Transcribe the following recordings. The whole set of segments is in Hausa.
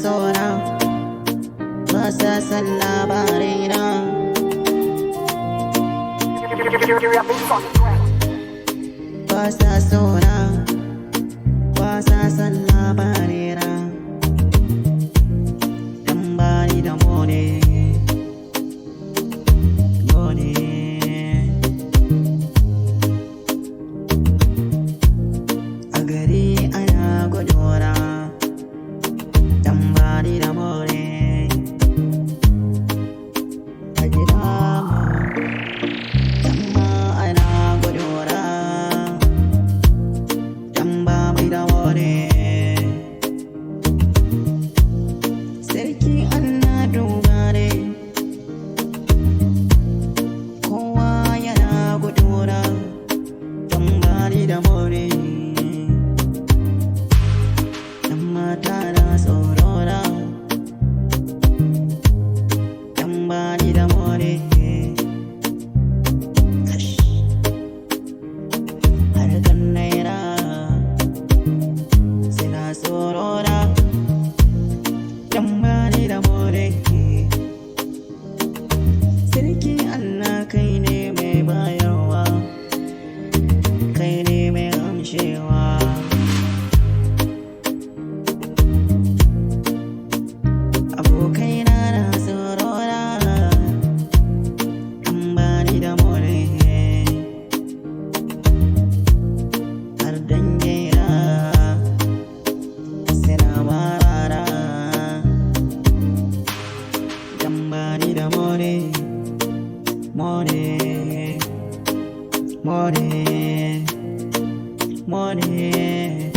sona, ba sa san labarina. Ba sa sona, ba sa san labarina. Dan bani da money. A gari ana gudura, dan bani da money. A gida dan ma ana gudura, dan ba mai da money. Sarki ana dogare, kowa yana gudura, dan bani da money. Dan mata na tsorona, dan bani da money. Harkan naira suna tsorona, dan bani da money. Sarki Allah kai ne mai bayarwa, kai ne mai amshewa. Abokaina na tsorona, dan bani da money. Har dangina suna marana, dan bani da money. Money, money, money.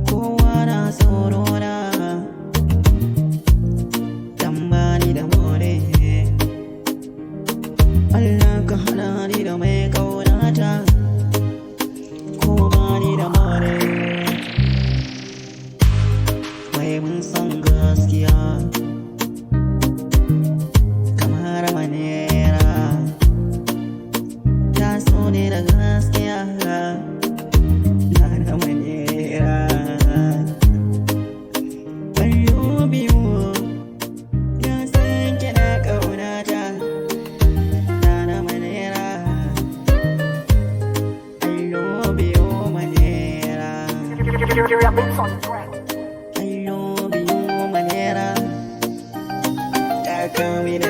Kowa na tsorona, dan bani da money. Allah ka hana ni da mai ƙaunata, ko bani da money. Wai mun san gaskiya kamar manera, ta so ne da gaskiya na da manera. Ayo biyu ya san kina ƙaunata, na da manera. Ayo biyu manera, ayo biyu manera. Ta kami da